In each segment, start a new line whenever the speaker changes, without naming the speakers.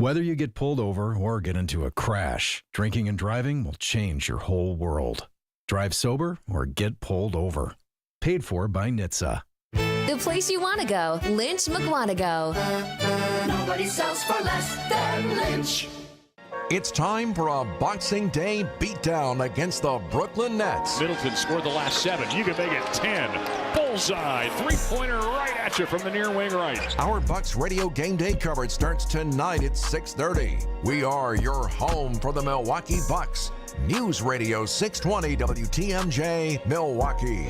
Whether you get pulled over or get into a crash, drinking and driving will change your whole world. Drive sober or get pulled over. Paid for by NHTSA.
The place you want to go, Lynch McWanago.
Nobody sells for less than Lynch.
It's time for a Boxing Day beatdown against the Brooklyn Nets.
Middleton scored the last 7. You can make it 10. Bullseye. Three-pointer right at you from the near wing right.
Our Bucks Radio Game Day coverage starts tonight at 6:30. We are your home for the Milwaukee Bucks. News Radio 620 WTMJ, Milwaukee.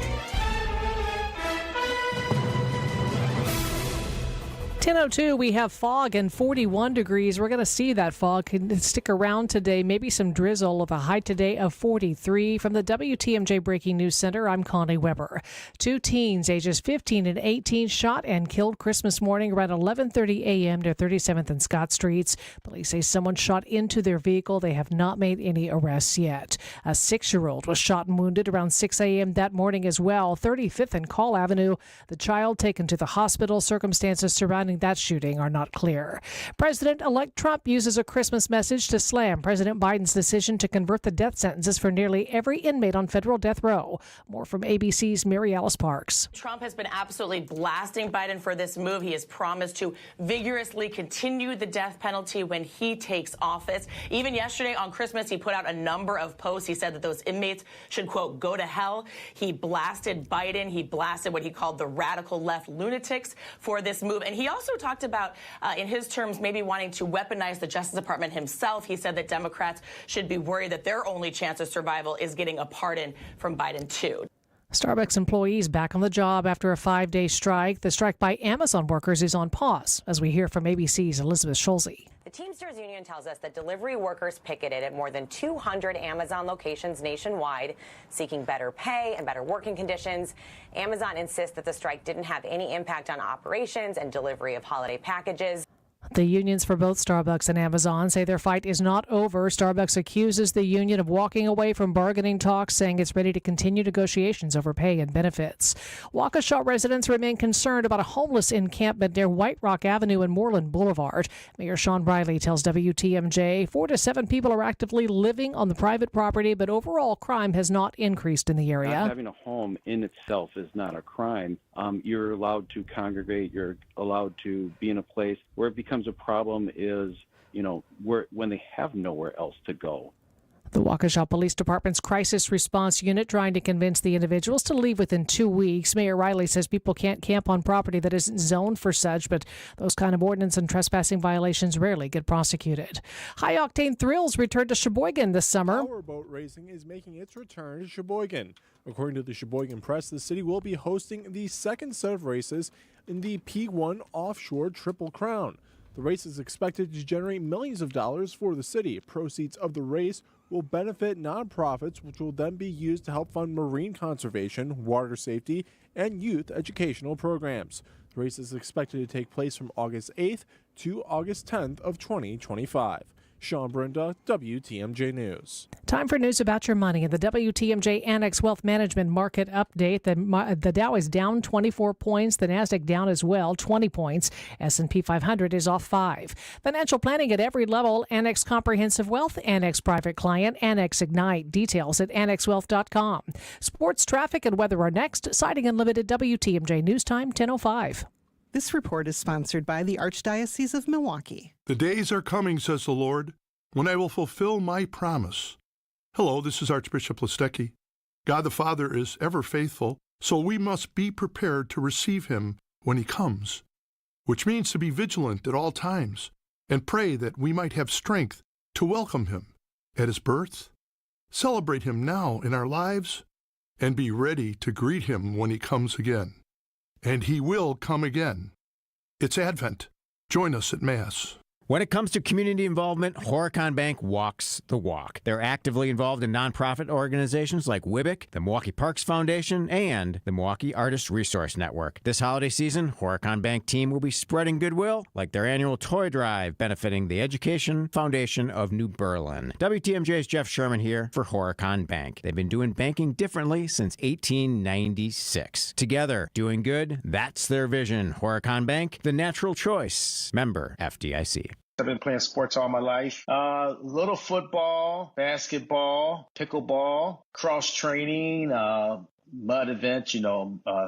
10:02, we have fog and 41 degrees. We're going to see that fog can stick around today. Maybe some drizzle with a high today of 43. From the WTMJ Breaking News Center, I'm Connie Weber. 2 teens, ages 15 and 18, shot and killed Christmas morning around 11:30 a.m. near 37th and Scott Streets. Police say someone shot into their vehicle. They have not made any arrests yet. A 6-year-old was shot and wounded around 6 a.m. that morning as well. 35th and Call Avenue. The child taken to the hospital. Circumstances surrounding that shooting are not clear. President-elect Trump uses a Christmas message to slam President Biden's decision to convert the death sentences for nearly every inmate on federal death row. More from ABC's Mary Alice Parks.
Trump has been absolutely blasting Biden for this move. He has promised to vigorously continue the death penalty when he takes office. Even yesterday on Christmas, he put out a number of posts. He said that those inmates should, quote, go to hell. He blasted Biden. He blasted what he called the radical left lunatics for this move. And he also talked about, in his terms, maybe wanting to weaponize the Justice Department himself. He said that Democrats should be worried that their only chance of survival is getting a pardon from Biden, too.
Starbucks employees back on the job after a 5-day strike. The strike by Amazon workers is on pause, as we hear from ABC's Elizabeth Schulze.
The Teamsters Union tells us that delivery workers picketed at more than 200 Amazon locations nationwide, seeking better pay and better working conditions. Amazon insists that the strike didn't have any impact on operations and delivery of holiday packages.
The unions for both Starbucks and Amazon say their fight is not over. Starbucks accuses the union of walking away from bargaining talks, saying it's ready to continue negotiations over pay and benefits. Waukesha residents remain concerned about a homeless encampment near White Rock Avenue and Moreland Boulevard. Mayor Sean Briley tells WTMJ 4 to 7 people are actively living on the private property, but overall crime has not increased in the area.
Not having a home in itself is not a crime. You're allowed to congregate. You're allowed to be in a place. Where it becomes a problem is, when they have nowhere else to go.
The Waukesha Police Department's Crisis Response Unit trying to convince the individuals to leave within 2 weeks. Mayor Riley says people can't camp on property that isn't zoned for such, but those kind of ordinance and trespassing violations rarely get prosecuted. High-octane thrills return to Sheboygan this summer.
Powerboat racing is making its return to Sheboygan. According to the Sheboygan Press, the city will be hosting the second set of races in the P1 Offshore Triple Crown. The race is expected to generate millions of dollars for the city. Proceeds of the race will benefit nonprofits, which will then be used to help fund marine conservation, water safety, and youth educational programs. The race is expected to take place from August 8th to August 10th of 2025. Sean Brenda, WTMJ News.
Time for news about your money. In the WTMJ Annex Wealth Management Market Update, the Dow is down 24 points. The Nasdaq down as well, 20 points. S&P 500 is off 5. Financial planning at every level. Annex Comprehensive Wealth, Annex Private Client, Annex Ignite. Details at annexwealth.com. Sports, traffic, and weather are next. Sighting Unlimited WTMJ News Time, 10:05.
This report is sponsored by the Archdiocese of Milwaukee.
The days are coming, says the Lord, when I will fulfill my promise. Hello, this is Archbishop Listecki. God the Father is ever faithful, so we must be prepared to receive him when he comes, which means to be vigilant at all times and pray that we might have strength to welcome him at his birth, celebrate him now in our lives, and be ready to greet him when he comes again. And he will come again. It's Advent. Join us at Mass.
When it comes to community involvement, Horicon Bank walks the walk. They're actively involved in nonprofit organizations like WIBIC, the Milwaukee Parks Foundation, and the Milwaukee Artist Resource Network. This holiday season, Horicon Bank team will be spreading goodwill, like their annual toy drive benefiting the Education Foundation of New Berlin. WTMJ's Jeff Sherman here for Horicon Bank. They've been doing banking differently since 1896. Together, doing good, that's their vision. Horicon Bank, the natural choice. Member FDIC.
I've been playing sports all my life. Little football, basketball, pickleball, cross training, mud events,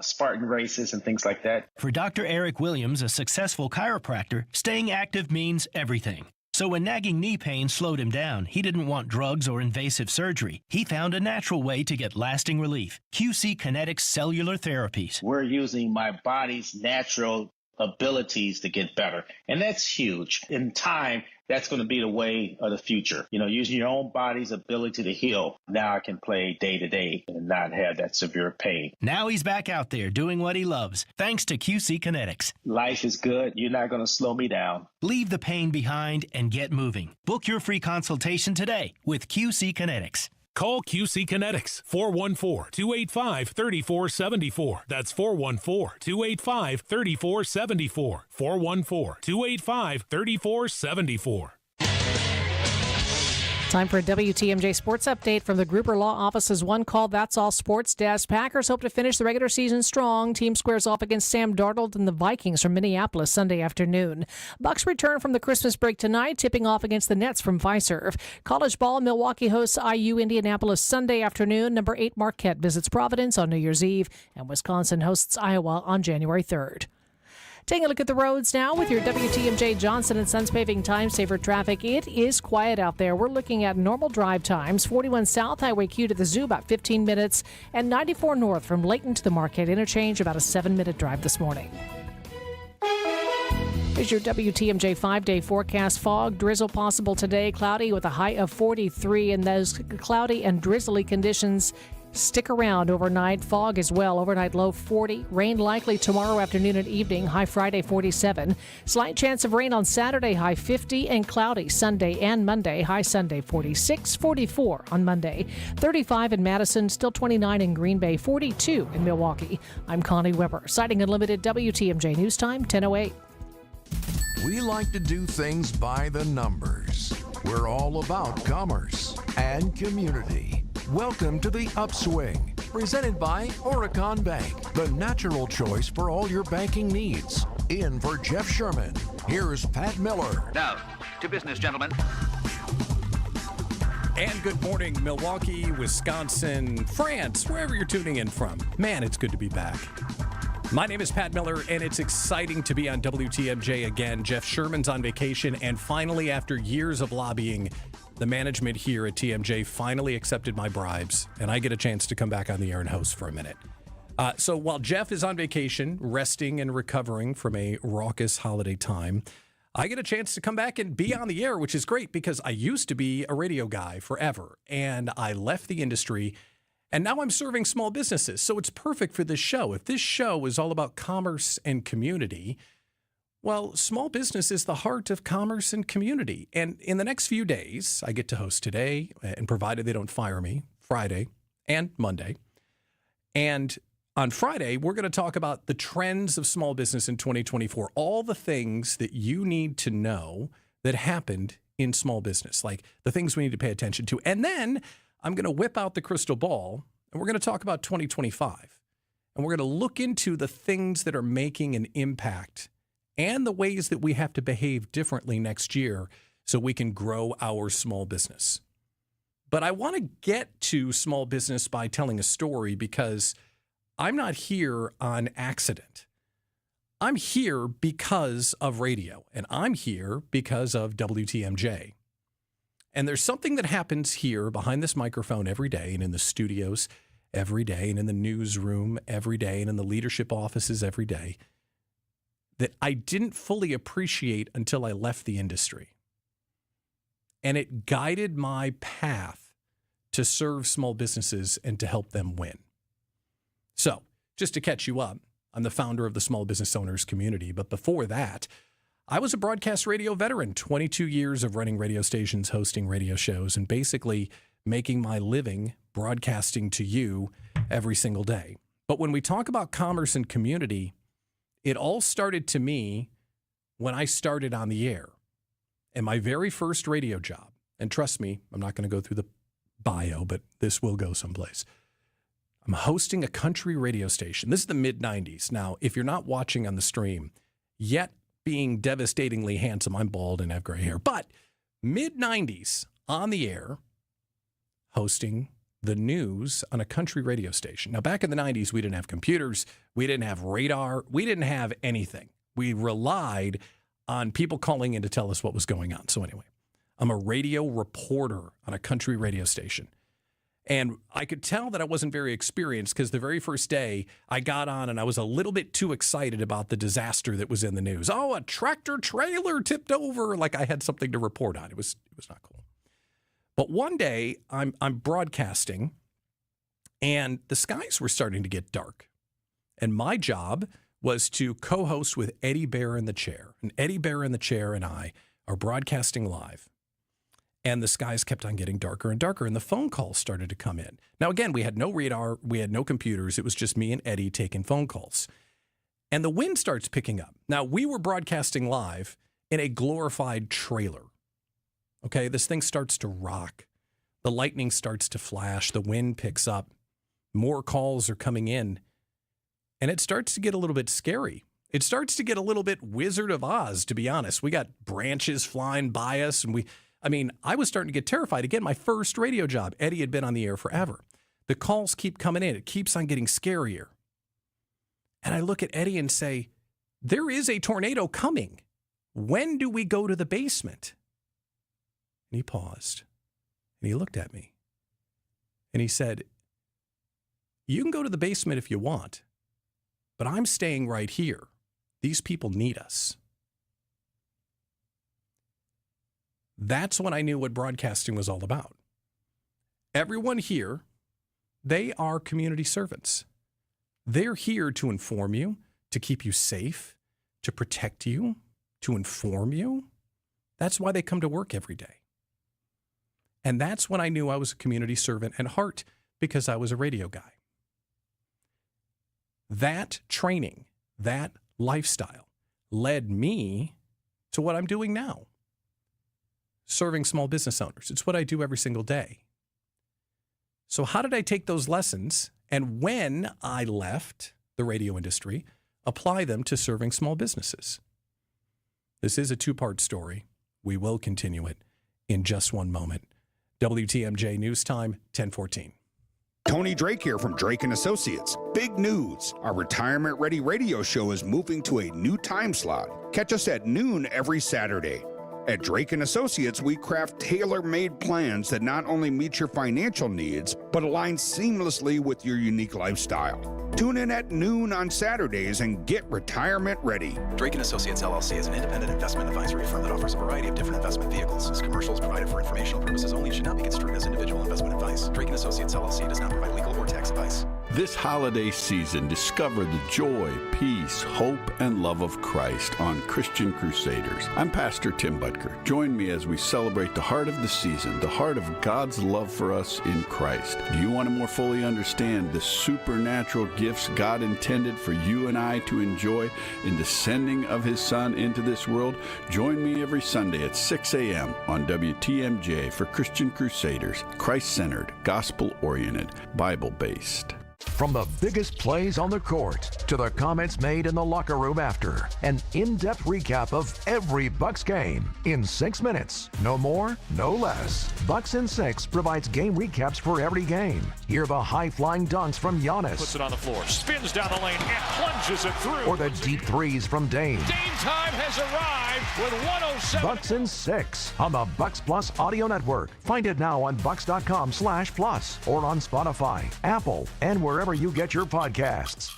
Spartan races and things like that.
For Dr. Eric Williams, a successful chiropractor, staying active means everything. So when nagging knee pain slowed him down, he didn't want drugs or invasive surgery. He found a natural way to get lasting relief. QC Kinetics Cellular Therapies.
We're using my body's natural abilities to get better. And that's huge. In time, that's going to be the way of the future. Using your own body's ability to heal. Now I can play day to day and not have that severe pain.
Now he's back out there doing what he loves, thanks to QC Kinetics.
Life is good. You're not going to slow me down.
Leave the pain behind and get moving. Book your free consultation today with QC Kinetics.
Call QC Kinetics, 414-285-3474. That's 414-285-3474. 414-285-3474.
Time for a WTMJ Sports Update from the Gruber Law Office's One Call That's All Sports Desk. Packers hope to finish the regular season strong. Team squares off against Sam Darnold and the Vikings from Minneapolis Sunday afternoon. Bucks return from the Christmas break tonight, tipping off against the Nets from Fiserv. College ball, Milwaukee hosts IU Indianapolis Sunday afternoon. Number 8 Marquette visits Providence on New Year's Eve, and Wisconsin hosts Iowa on January 3rd. Taking a look at the roads now with your WTMJ Johnson & Sons paving time saver traffic. It is quiet out there. We're looking at normal drive times. 41 South Highway Q to the Zoo, about 15 minutes. And 94 North from Layton to the Marquette Interchange, about a 7-minute drive this morning. Here's your WTMJ 5-day forecast. Fog, drizzle possible today. Cloudy with a high of 43. And those cloudy and drizzly conditions stick around overnight. Fog as well. Overnight low 40. Rain likely tomorrow afternoon and evening. High Friday 47. Slight chance of rain on Saturday. High 50 and cloudy Sunday and Monday. High Sunday 46. 44 on Monday. 35 in Madison. Still 29 in Green Bay. 42 in Milwaukee. I'm Connie Weber. Citing Unlimited WTMJ News Time 10:08.
We like to do things by the numbers. We're all about commerce and community. Welcome to the Upswing, presented by Horicon Bank, the natural choice for all your banking needs. In for Jeff Sherman, here's Pat Miller.
Now, to business, gentlemen.
And good morning, Milwaukee, Wisconsin, France, wherever you're tuning in from. Man, it's good to be back. My name is Pat Miller, and it's exciting to be on WTMJ again. Jeff Sherman's on vacation, and finally, after years of lobbying, the management here at TMJ finally accepted my bribes, and I get a chance to come back on the air and host for a minute. So while Jeff is on vacation, resting and recovering from a raucous holiday time, I get a chance to come back and be on the air, which is great because I used to be a radio guy forever, and I left the industry, and now I'm serving small businesses. So it's perfect for this show. If this show is all about commerce and community, well, small business is the heart of commerce and community. And in the next few days, I get to host today, and provided they don't fire me, Friday and Monday. And on Friday, we're going to talk about the trends of small business in 2024, all the things that you need to know that happened in small business, like the things we need to pay attention to. And then I'm going to whip out the crystal ball, and we're going to talk about 2025. And we're going to look into the things that are making an impact and the ways that we have to behave differently next year so we can grow our small business. But I want to get to small business by telling a story because I'm not here on accident. I'm here because of radio, and I'm here because of WTMJ. And there's something that happens here behind this microphone every day, and in the studios every day, and in the newsroom every day, and in the leadership offices every day, that I didn't fully appreciate until I left the industry. And it guided my path to serve small businesses and to help them win. So, just to catch you up, I'm the founder of the Small Business Owners Community. But before that, I was a broadcast radio veteran, 22 years of running radio stations, hosting radio shows, and basically making my living broadcasting to you every single day. But when we talk about commerce and community, it all started to me when I started on the air. And my very first radio job, and trust me, I'm not going to go through the bio, but this will go someplace. I'm hosting a country radio station. This is the mid-90s. Now, if you're not watching on the stream, yet being devastatingly handsome. I'm bald and have gray hair. But mid-90s, on the air, hosting the news on a country radio station. Now, back in the 90s, we didn't have computers. We didn't have radar. We didn't have anything. We relied on people calling in to tell us what was going on. So anyway, I'm a radio reporter on a country radio station. And I could tell that I wasn't very experienced because the very first day I got on and I was a little bit too excited about the disaster that was in the news. Oh, a tractor trailer tipped over, like I had something to report on. It was not cool. But one day I'm broadcasting and the skies were starting to get dark. And my job was to co-host with Eddie Bear in the Chair. And Eddie Bear in the Chair and I are broadcasting live. And the skies kept on getting darker and darker, and the phone calls started to come in. Now, again, we had no radar, we had no computers. It was just me and Eddie taking phone calls. And the wind starts picking up. Now, we were broadcasting live in a glorified trailer. Okay, this thing starts to rock. The lightning starts to flash. The wind picks up. More calls are coming in. And it starts to get a little bit scary. It starts to get a little bit Wizard of Oz, to be honest. We got branches flying by us, and I was starting to get terrified. Again, my first radio job. Eddie had been on the air forever. The calls keep coming in. It keeps on getting scarier. And I look at Eddie and say, there is a tornado coming. When do we go to the basement? And he paused. And he looked at me. And he said, you can go to the basement if you want, but I'm staying right here. These people need us. That's when I knew what broadcasting was all about. Everyone here, they are community servants. They're here to inform you, to keep you safe, to protect you, to inform you. That's why they come to work every day. And that's when I knew I was a community servant at heart, because I was a radio guy. That training, that lifestyle led me to what I'm doing now. Serving small business owners. It's what I do every single day. So how did I take those lessons and when I left the radio industry, apply them to serving small businesses? This is a two-part story. We will continue it in just one moment. WTMJ News Time, 10:14.
Tony Drake here from Drake & Associates. Big news. Our retirement-ready radio show is moving to a new time slot. Catch us at noon every Saturday. At Drake & Associates, we craft tailor-made plans that not only meet your financial needs, but align seamlessly with your unique lifestyle. Tune in at noon on Saturdays and get retirement ready.
Drake & Associates, LLC is an independent investment advisory firm that offers a variety of different investment vehicles. This commercial is provided for informational purposes only and should not be construed as individual investment advice. Drake & Associates, LLC does not provide legal or tax advice.
This holiday season, discover the joy, peace, hope, and love of Christ on Christian Crusaders. I'm Pastor Tim Butker. Join me as we celebrate the heart of the season, the heart of God's love for us in Christ. Do you want to more fully understand the supernatural gifts God intended for you and I to enjoy in the sending of His Son into this world? Join me every Sunday at 6 a.m. on WTMJ for Christian Crusaders, Christ-centered, gospel-oriented, Bible-based.
From the biggest plays on the court to the comments made in the locker room after, an in-depth recap of every Bucks game in 6 minutes. No more, no less. Bucks in 6 provides game recaps for every game. Hear the high-flying dunks from Giannis.
Puts it on the floor, spins down the lane, and plunges it through.
Or the deep threes from Dame.
Dame time has arrived with 107.
Bucks in 6 on the Bucks Plus Audio Network. Find it now on bucks.com/plus or on Spotify, Apple, and wherever you get your podcasts.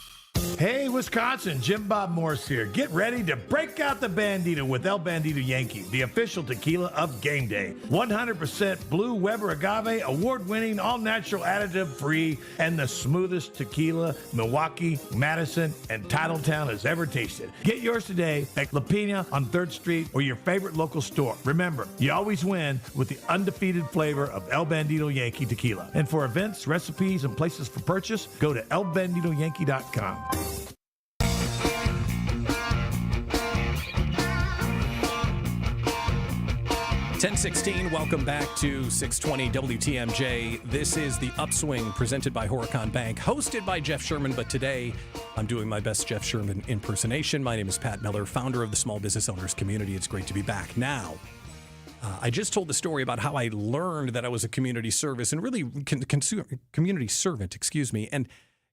Hey, Wisconsin, Jim Bob Morse here. Get ready to break out the Bandito with El Bandito Yankee, the official tequila of game day. 100% blue Weber agave, award-winning, all-natural, additive-free, and the smoothest tequila Milwaukee, Madison, and Titletown has ever tasted. Get yours today at La Pina on 3rd Street or your favorite local store. Remember, you always win with the undefeated flavor of El Bandito Yankee tequila. And for events, recipes, and places for purchase, go to elbanditoyankee.com.
10:16, welcome back to 620 WTMJ. This is the Upswing presented by Horicon Bank, hosted by Jeff Sherman, but today I'm doing my best Jeff Sherman impersonation. My name is Pat Miller, founder of the Small Business Owners Community. It's great to be back. Now, I just told the story about how I learned that I was a community service and really community servant, and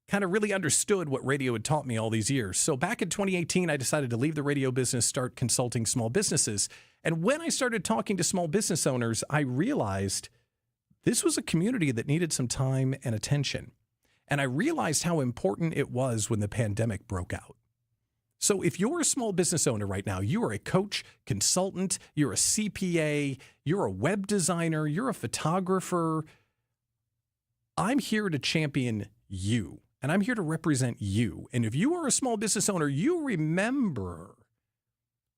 kind of really understood what radio had taught me all these years. So back in 2018, I decided to leave the radio business, start consulting small businesses. And when I started talking to small business owners, I realized this was a community that needed some time and attention. And I realized how important it was when the pandemic broke out. So if you're a small business owner right now, you are a coach, consultant, you're a CPA, you're a web designer, you're a photographer, I'm here to champion you. And I'm here to represent you. And if you are a small business owner, you remember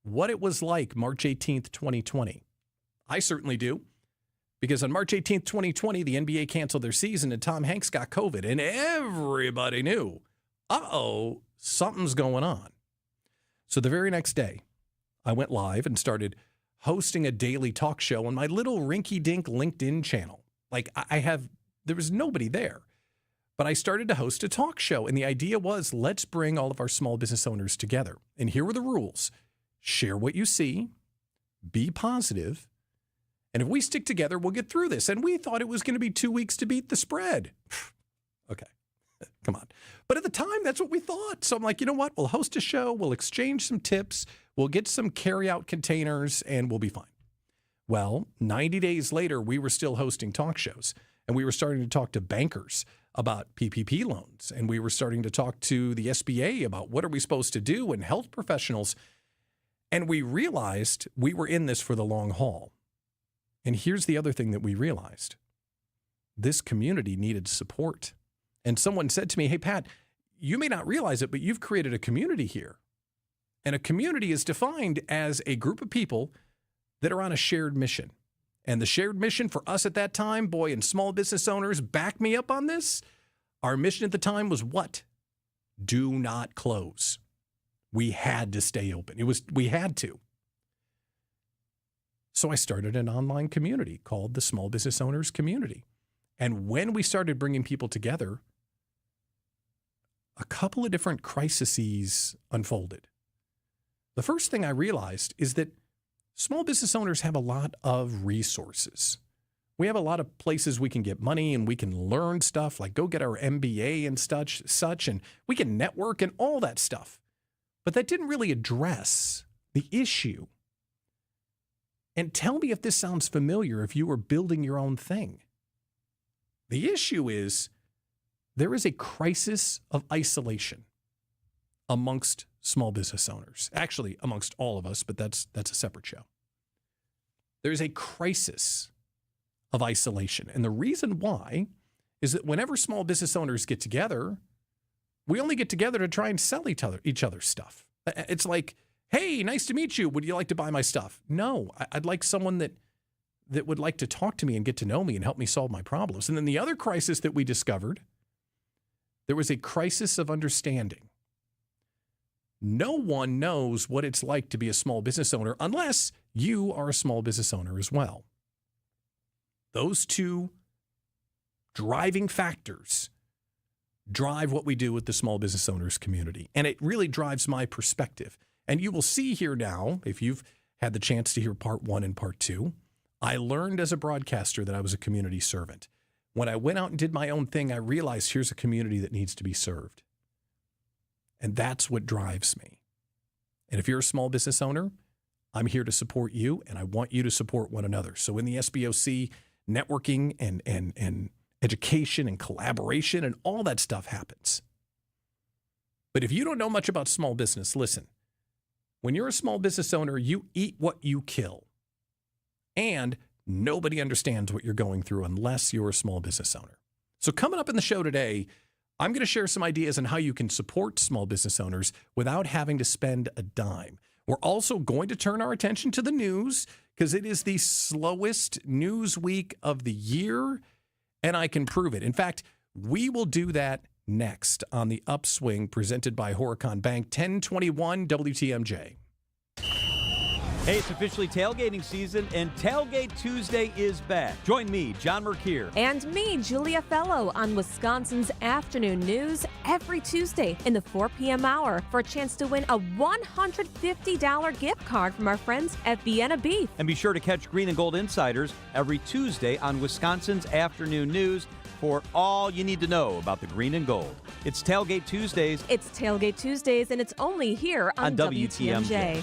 what it was like March 18th, 2020. I certainly do. Because on March 18th, 2020, the NBA canceled their season and Tom Hanks got COVID. And everybody knew, something's going on. So the very next day, I went live and started hosting a daily talk show on my little rinky-dink LinkedIn channel. There was nobody there. But I started to host a talk show, and the idea was, let's bring all of our small business owners together. And here were the rules. Share what you see, be positive, and if we stick together, we'll get through this. And we thought it was going to be 2 weeks to beat the spread. Okay, come on. But at the time, that's what we thought. So I'm like, you know what? We'll host a show, we'll exchange some tips, we'll get some carry-out containers, and we'll be fine. Well, 90 days later, we were still hosting talk shows, and we were starting to talk to bankers about PPP loans. And we were starting to talk to the SBA about what are we supposed to do and health professionals. And we realized we were in this for the long haul. And here's the other thing that we realized. This community needed support. And someone said to me, hey, Pat, you may not realize it, but you've created a community here. And a community is defined as a group of people that are on a shared mission. And the shared mission for us at that time, boy, and small business owners, back me up on this. Our mission at the time was what? Do not close. We had to stay open. We had to. So I started an online community called the Small Business Owners Community. And when we started bringing people together, a couple of different crises unfolded. The first thing I realized is that small business owners have a lot of resources. We have a lot of places we can get money and we can learn stuff, like go get our MBA and such, and we can network and all that stuff. But that didn't really address the issue. And tell me if this sounds familiar if you were building your own thing. The issue is there is a crisis of isolation amongst small business owners. Actually, amongst all of us, but that's a separate show. There's a crisis of isolation. And the reason why is that whenever small business owners get together, we only get together to try and sell each other stuff. It's like, hey, nice to meet you. Would you like to buy my stuff? No, I'd like someone that would like to talk to me and get to know me and help me solve my problems. And then the other crisis that we discovered, there was a crisis of understanding. No one knows what it's like to be a small business owner unless you are a small business owner as well. Those two driving factors drive what we do with the small business owners community. And it really drives my perspective. And you will see here now, if you've had the chance to hear part 1 and part 2, I learned as a broadcaster that I was a community servant. When I went out and did my own thing, I realized here's a community that needs to be served. And that's what drives me. And if you're a small business owner, I'm here to support you, and I want you to support one another. So in the SBOC, networking and education and collaboration and all that stuff happens. But if you don't know much about small business, listen. When you're a small business owner, you eat what you kill. And nobody understands what you're going through unless you're a small business owner. So coming up in the show today, I'm going to share some ideas on how you can support small business owners without having to spend a dime. We're also going to turn our attention to the news because it is the slowest news week of the year, and I can prove it. In fact, we will do that next on the Upswing presented by Horicon Bank, 1021 WTMJ.
Hey, it's officially tailgating season, and Tailgate Tuesday is back. Join me, John Merkier.
And me, Julia Fellow, on Wisconsin's Afternoon News every Tuesday in the 4 p.m. hour for a chance to win a $150 gift card from our friends at Vienna Beef.
And be sure to catch Green and Gold Insiders every Tuesday on Wisconsin's Afternoon News for all you need to know about the Green and Gold. It's Tailgate Tuesdays.
It's Tailgate Tuesdays, and it's only here on WTMJ.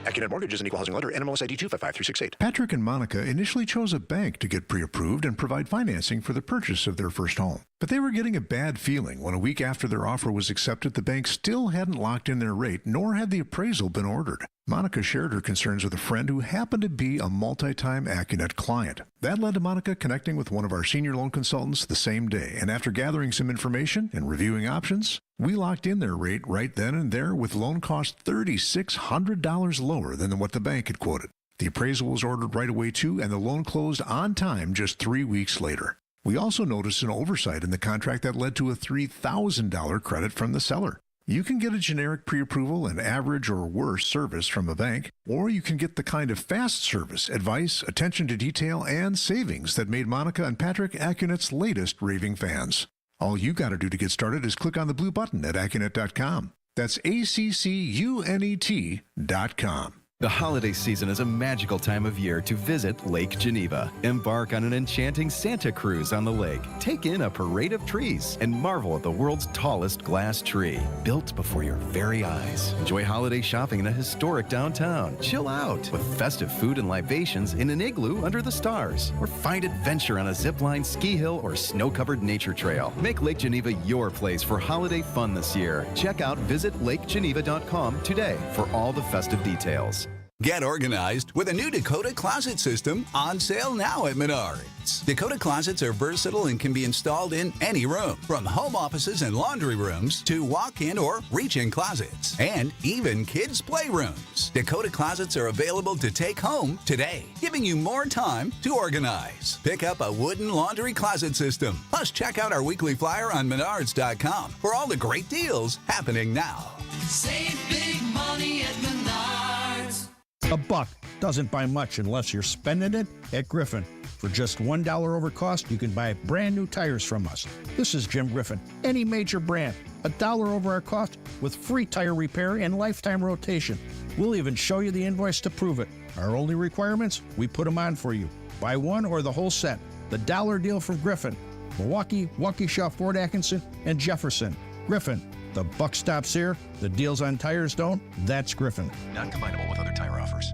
Accunet Mortgage is an equal housing lender. NMLS ID 255368.
Patrick and Monica initially chose a bank to get pre-approved and provide financing for the purchase of their first home. But they were getting a bad feeling when a week after their offer was accepted, the bank still hadn't locked in their rate, nor had the appraisal been ordered. Monica shared her concerns with a friend who happened to be a multi-time Accunet client. That led to Monica connecting with one of our senior loan consultants the same day, and after gathering some information and reviewing options, we locked in their rate right then and there with loan costs $3,600 lower than what the bank had quoted. The appraisal was ordered right away too, and the loan closed on time just 3 weeks later. We also noticed an oversight in the contract that led to a $3,000 credit from the seller. You can get a generic pre-approval and average or worse service from a bank, or you can get the kind of fast service, advice, attention to detail, and savings that made Monica and Patrick Accunet's latest raving fans. All you got to do to get started is click on the blue button at Accunet.com. That's ACCUNET.com.
The holiday season is a magical time of year to visit Lake Geneva. Embark on an enchanting Santa cruise on the lake. Take in a parade of trees and marvel at the world's tallest glass tree, built before your very eyes. Enjoy holiday shopping in a historic downtown. Chill out with festive food and libations in an igloo under the stars. Or find adventure on a zipline, ski hill, or snow-covered nature trail. Make Lake Geneva your place for holiday fun this year. Check out visitlakegeneva.com today for all the festive details.
Get organized with a new Dakota closet system on sale now at Menards. Dakota closets are versatile and can be installed in any room, from home offices and laundry rooms to walk-in or reach-in closets, and even kids' playrooms. Dakota closets are available to take home today, giving you more time to organize. Pick up a wooden laundry closet system. Plus, check out our weekly flyer on Menards.com for all the great deals happening now.
Save big money at Menards.
A buck doesn't buy much unless you're spending it at Griffin. For just $1 over cost, you can buy brand new tires from us. This is Jim Griffin. Any major brand, $1 over our cost with free tire repair and lifetime rotation. We'll even show you the invoice to prove it. Our only requirements, we put them on for you. Buy one or the whole set. The dollar deal from Griffin. Milwaukee, Waukesha, Fort Atkinson, and Jefferson. Griffin. The buck stops here. The deals on tires don't. That's Griffin.
Not combinable with other tire offers.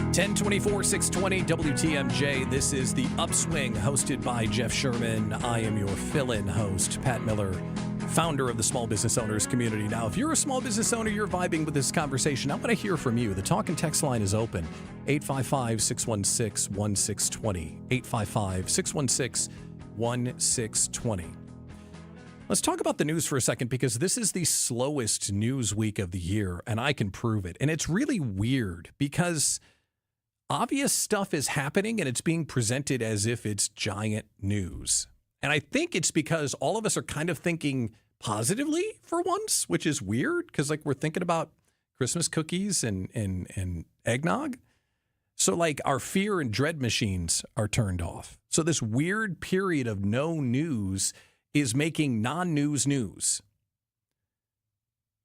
1024, 620 WTMJ. This is the Upswing, hosted by Jeff Sherman. I am your fill-in host, Pat Miller, founder of the Small Business Owners Community. Now, if you're a small business owner, you're vibing with this conversation, I want to hear from you. The talk and text line is open, 855-616-1620, 855-616-1620. Let's talk about the news for a second, because this is the slowest news week of the year, and I can prove it. And it's really weird because obvious stuff is happening and it's being presented as if it's giant news. And I think it's because all of us are kind of thinking positively for once, which is weird because, like, we're thinking about Christmas cookies and eggnog. So, like, our fear and dread machines are turned off. So this weird period of no news is making non-news news.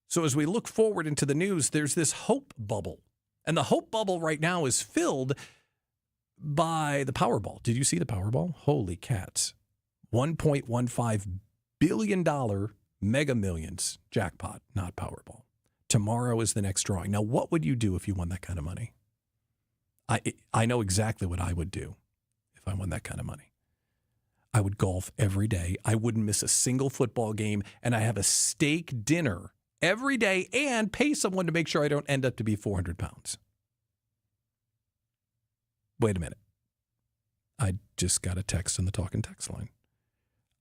So as we look forward into the news, there's this hope bubble. And the hope bubble right now is filled by the Powerball. Did you see the Powerball? Holy cats. $1.15 billion Mega Millions jackpot, not Powerball. Tomorrow is the next drawing. Now, what would you do if you won that kind of money? I know exactly what I would do if I won that kind of money. I would golf every day. I wouldn't miss a single football game. And I have a steak dinner every day and pay someone to make sure I don't end up to be 400 pounds. Wait a minute. I just got a text on the talk and text line.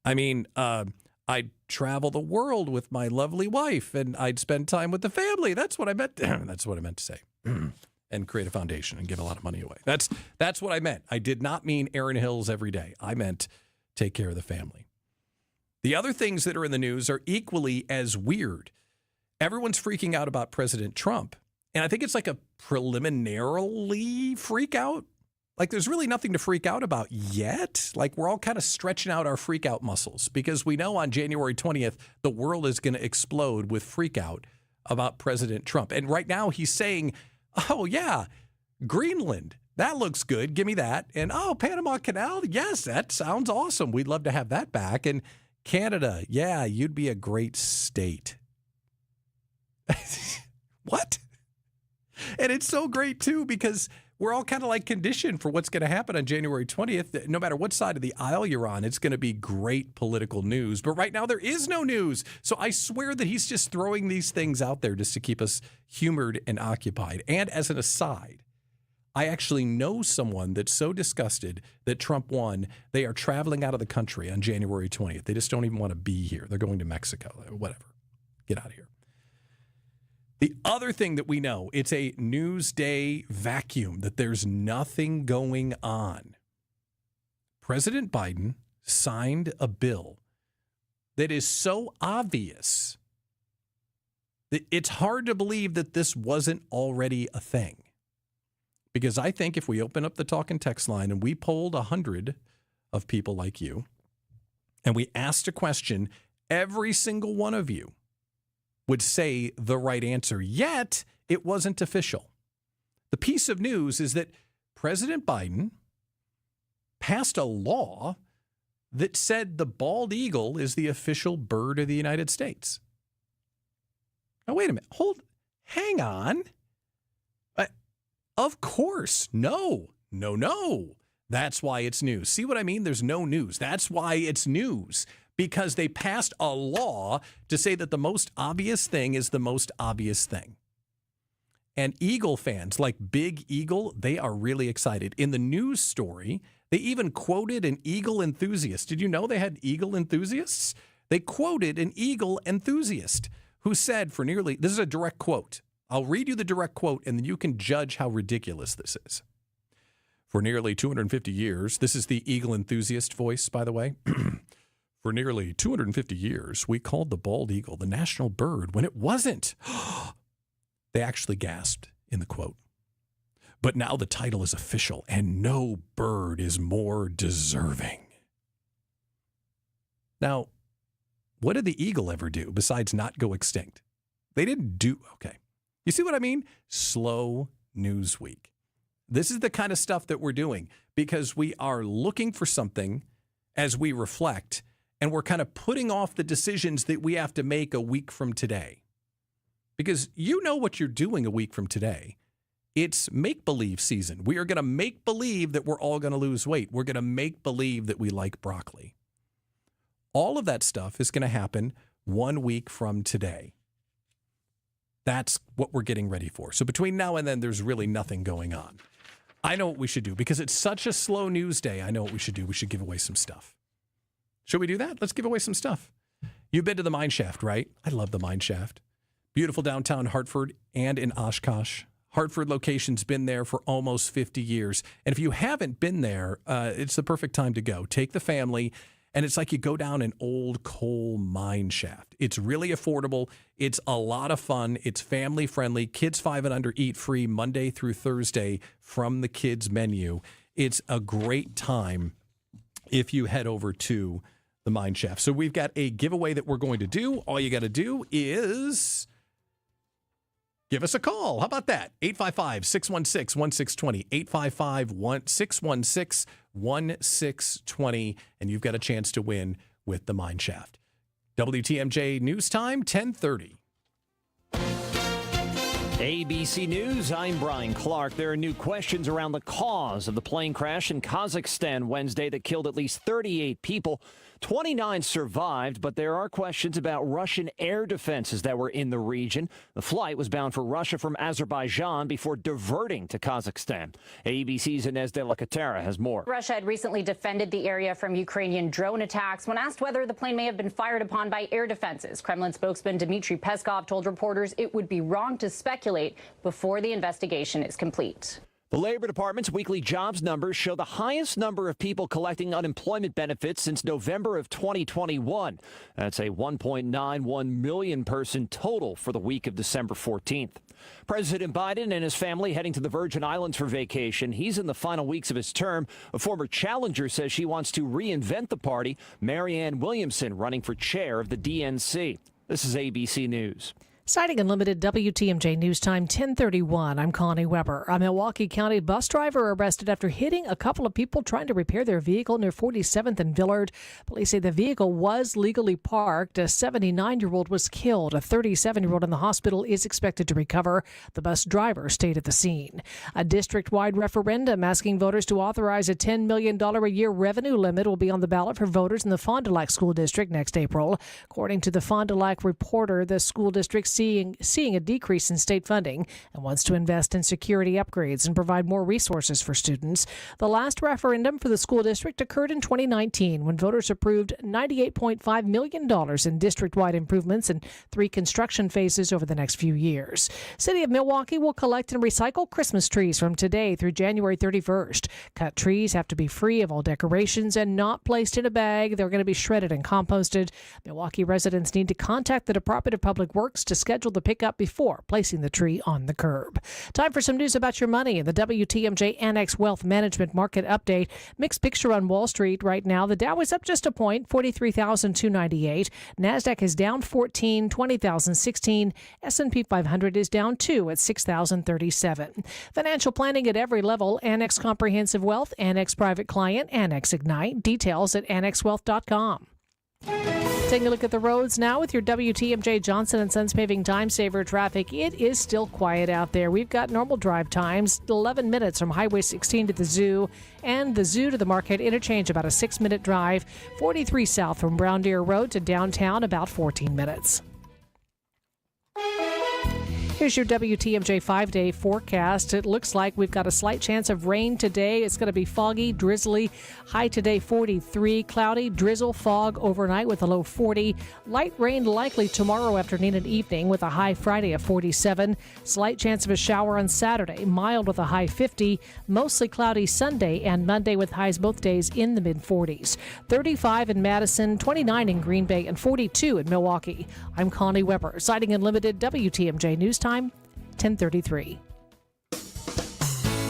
I mean, I'd travel the world with my lovely wife and I'd spend time with the family. That's what I meant. That's what I meant to say. And create a foundation and give a lot of money away. That's what I meant. I did not mean Erin Hills every day. I meant take care of the family. The other things that are in the news are equally as weird. everyone's freaking out about President Trump. And I think it's like a preliminarily freak out. Like there's really nothing to freak out about yet. Like we're all kind of stretching out our freak out muscles because we know on January 20th, the world is going to explode with freak out about President Trump. And right now he's saying, oh yeah, Greenland, that looks good. Give me that. And oh, Panama Canal. Yes, that sounds awesome. We'd love to have that back. And Canada, yeah, you'd be a great state. What? And it's so great, too, because we're all kind of like conditioned for what's going to happen on January 20th. No matter what side of the aisle you're on, it's going to be great political news. But right now, there is no news. So I swear that he's just throwing these things out there just to keep us humored and occupied. And as an aside, I actually know someone that's so disgusted that Trump won, they are traveling out of the country on January 20th. They just don't even want to be here. They're going to Mexico, whatever. Get out of here. The other thing that we know, it's a newsday vacuum, that there's nothing going on. President Biden signed a bill that is so obvious that it's hard to believe that this wasn't already a thing. Because I think if we open up the talk and text line and we polled 100 of people like you and we asked a question, every single one of you would say the right answer, yet it wasn't official. The piece of news is that President Biden passed a law that said the bald eagle is the official bird of the United States. Now, wait a minute. Hang on. Of course. No. That's why it's news. See what I mean? There's no news. That's why it's news. Because they passed a law to say that the most obvious thing is the most obvious thing. And Eagle fans, like Big Eagle, they are really excited. In the news story, they even quoted an Eagle enthusiast. Did you know they had Eagle enthusiasts? They quoted an Eagle enthusiast who said this is a direct quote. I'll read you the direct quote, and then you can judge how ridiculous this is. For nearly 250 years, this is the Eagle enthusiast voice, by the way. For nearly 250 years, we called the bald eagle the national bird when it wasn't. They actually gasped in the quote. But now the title is official, and no bird is more deserving. Now, what did the eagle ever do besides not go extinct? They didn't do, okay. You see what I mean? Slow news week. This is the kind of stuff that we're doing because we are looking for something as we reflect, and we're kind of putting off the decisions that we have to make a week from today. Because you know what you're doing a week from today. It's make-believe season. We are going to make believe that we're all going to lose weight. We're going to make believe that we like broccoli. All of that stuff is going to happen 1 week from today. That's what we're getting ready for. So between now and then, there's really nothing going on. I know what we should do. Because it's such a slow news day, I know what we should do. We should give away some stuff. Should we do that? Let's give away some stuff. You've been to the Mine Shaft, right? I love the Mine Shaft. Beautiful downtown Hartford and in Oshkosh. Hartford location's been there for almost 50 years. And if you haven't been there, it's the perfect time to go. Take the family, and it's like you go down an old coal mine shaft. It's really affordable. It's a lot of fun. It's family friendly. Kids 5 and under eat free Monday through Thursday from the kids menu. It's a great time if you head over to the mine shaft. So we've got a giveaway that we're going to do. All you got to do is give us a call. How about that? 855-616-1620. 855-616-1620. And you've got a chance to win with the mine shaft. WTMJ News Time, 10:30.
ABC News, I'm Brian Clark. There are new questions around the cause of the plane crash in Kazakhstan Wednesday that killed at least 38 people. 29 survived, but there are questions about Russian air defenses that were in the region. The flight was bound for Russia from Azerbaijan before diverting to Kazakhstan. ABC's Inez de la Catera has more.
Russia had recently defended the area from Ukrainian drone attacks. When asked whether the plane may have been fired upon by air defenses, Kremlin spokesman Dmitry Peskov told reporters it would be wrong to speculate before the investigation is complete.
The Labor Department's weekly jobs numbers show the highest number of people collecting unemployment benefits since November of 2021. That's a 1.91 million person total for the week of December 14th. President Biden and his family heading to the Virgin Islands for vacation. He's in the final weeks of his term. A former challenger says she wants to reinvent the party. Marianne Williamson running for chair of the DNC. This is ABC News.
Citing Unlimited WTMJ News Time 10:31, I'm Connie Weber. A Milwaukee County bus driver arrested after hitting a couple of people trying to repair their vehicle near 47th and Villard. Police say the vehicle was legally parked. A 79-year-old was killed. A 37-year-old in the hospital is expected to recover. The bus driver stayed at the scene. A district-wide referendum asking voters to authorize a $10 million a year revenue limit will be on the ballot for voters in the Fond du Lac School District next April. According to the Fond du Lac Reporter, the school district seeing a decrease in state funding and wants to invest in security upgrades and provide more resources for students. The last referendum for the school district occurred in 2019 when voters approved $98.5 million in district-wide improvements and 3 construction phases over the next few years. City of Milwaukee will collect and recycle Christmas trees from today through January 31st. Cut trees have to be free of all decorations and not placed in a bag. They're going to be shredded and composted. Milwaukee residents need to contact the Department of Public Works to schedule the pickup before placing the tree on the curb. Time for some news about your money in the WTMJ Annex Wealth Management Market Update. Mixed picture on Wall Street right now. The Dow is up just a point, 43,298. NASDAQ is down 14, 20,016. S&P 500 is down 2 at 6,037. Financial planning at every level. Annex Comprehensive Wealth, Annex Private Client, Annex Ignite. Details at annexwealth.com. Taking a look at the roads now with your WTMJ Johnson & Sons Paving Time Saver traffic. It is still quiet out there. We've got normal drive times, 11 minutes from Highway 16 to the Zoo, and the Zoo to the Marquette Interchange, about a 6-minute drive. 43 south from Brown Deer Road to downtown, about 14 minutes. Here's your WTMJ 5-day forecast. It looks like we've got a slight chance of rain today. It's going to be foggy, drizzly. High today 43. Cloudy, drizzle, fog overnight with a low 40. Light rain likely tomorrow afternoon and evening with a high Friday of 47. Slight chance of a shower on Saturday. Mild with a high 50. Mostly cloudy Sunday and Monday with highs both days in the mid-40s. 35 in Madison, 29 in Green Bay, and 42 in Milwaukee. I'm Connie Weber, citing Unlimited WTMJ News Time. 10:33.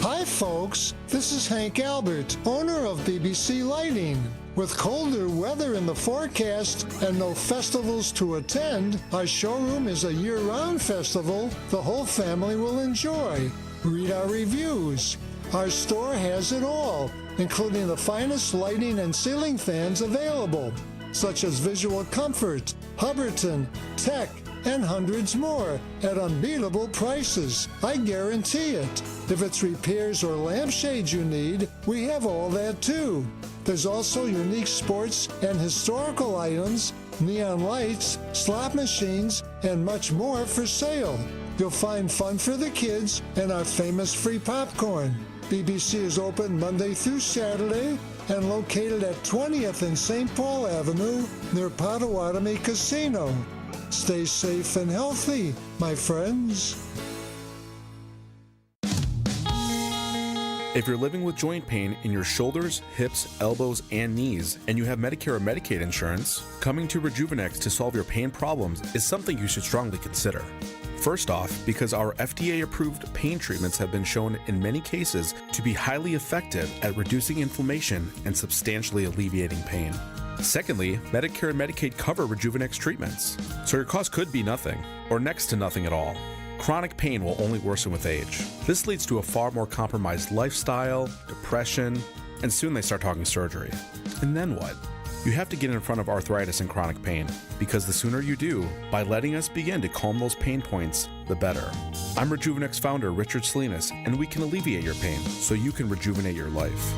Hi folks, this is Hank Albert, owner of BBC Lighting. With colder weather in the forecast and no festivals to attend, our showroom is a year-round festival the whole family will enjoy. Read our reviews. Our store has it all, including the finest lighting and ceiling fans available, such as Visual Comfort, Hubbardton, Tech, and hundreds more at unbeatable prices. I guarantee it. If it's repairs or lampshades you need, we have all that too. There's also unique sports and historical items, neon lights, slot machines, and much more for sale. You'll find fun for the kids and our famous free popcorn. BBC is open Monday through Saturday and located at 20th and St. Paul Avenue near Potawatomi Casino. Stay safe and healthy, my friends.
If you're living with joint pain in your shoulders, hips, elbows, and knees, and you have Medicare or Medicaid insurance, coming to Rejuvenex to solve your pain problems is something you should strongly consider. First off, because our FDA-approved pain treatments have been shown in many cases to be highly effective at reducing inflammation and substantially alleviating pain. Secondly, Medicare and Medicaid cover Rejuvenex treatments, so your cost could be nothing, or next to nothing at all. Chronic pain will only worsen with age. This leads to a far more compromised lifestyle, depression, and soon they start talking surgery. And then what? You have to get in front of arthritis and chronic pain, because the sooner you do, by letting us begin to calm those pain points, the better. I'm Rejuvenex founder Richard Salinas, and we can alleviate your pain so you can rejuvenate your life.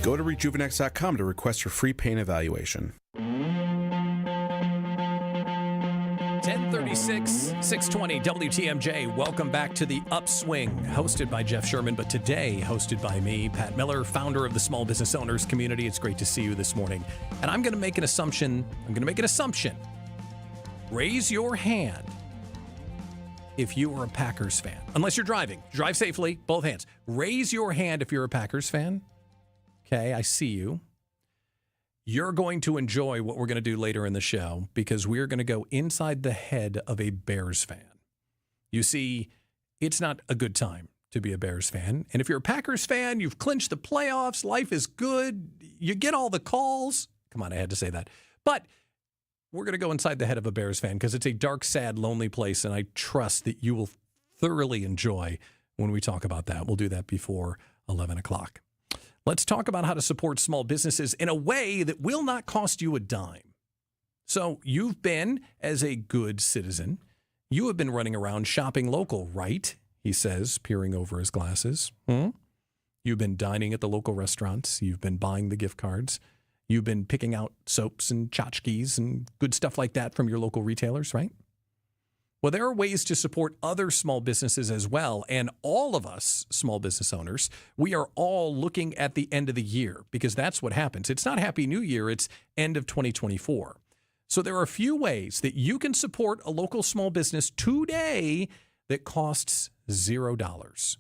Go to rejuvenex.com to request your free pain evaluation.
10:36, 620 WTMJ. Welcome back to the Upswing, hosted by Jeff Sherman, but today hosted by me, Pat Miller, founder of the Small Business Owners Community. It's great to see you this morning. And I'm going to make an assumption. Raise your hand if you are a Packers fan. Unless you're driving. Drive safely, both hands. Raise your hand if you're a Packers fan. Okay, I see you. You're going to enjoy what we're going to do later in the show because we're going to go inside the head of a Bears fan. You see, it's not a good time to be a Bears fan. And if you're a Packers fan, you've clinched the playoffs, life is good, you get all the calls. Come on, I had to say that. But we're going to go inside the head of a Bears fan because it's a dark, sad, lonely place, and I trust that you will thoroughly enjoy when we talk about that. We'll do that before 11 o'clock. Let's talk about how to support small businesses in a way that will not cost you a dime. So you've been, as a good citizen, you have been running around shopping local, right? He says, peering over his glasses. You've been dining at the local restaurants. You've been buying the gift cards. You've been picking out soaps and tchotchkes and good stuff like that from your local retailers, right? Well, there are ways to support other small businesses as well. And all of us small business owners, we are all looking at the end of the year because that's what happens. It's not Happy New Year. It's end of 2024. So there are a few ways that you can support a local small business today that costs $0.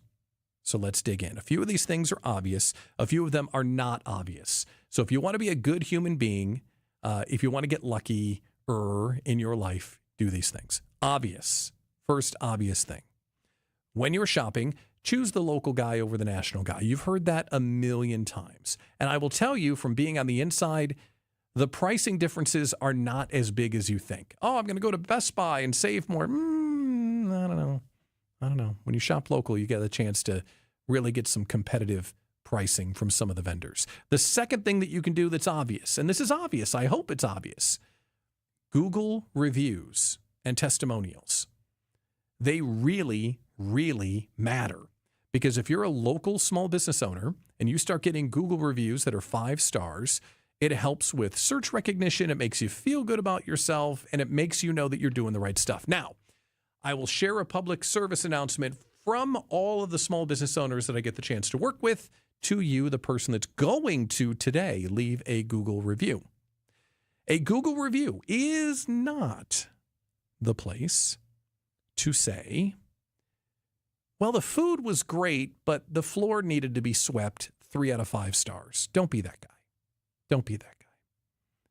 So let's dig in. A few of these things are obvious. A few of them are not obvious. So if you want to be a good human being, if you want to get lucky in your life, do these things. Obvious. First obvious thing. When you're shopping, choose the local guy over the national guy. You've heard that a million times. And I will tell you from being on the inside, the pricing differences are not as big as you think. Oh, I'm going to go to Best Buy and save more. I don't know. When you shop local, you get a chance to really get some competitive pricing from some of the vendors. The second thing that you can do that's obvious, and this is obvious, I hope it's obvious, Google reviews and testimonials. They really, really matter. Because if you're a local small business owner and you start getting Google reviews that are 5 stars, it helps with search recognition. It makes you feel good about yourself, and it makes you know that you're doing the right stuff. Now, I will share a public service announcement from all of the small business owners that I get the chance to work with to you, the person that's going to today leave a Google review. A Google review is not the place to say, well, the food was great, but the floor needed to be swept 3 out of 5 stars. Don't be that guy. Don't be that guy.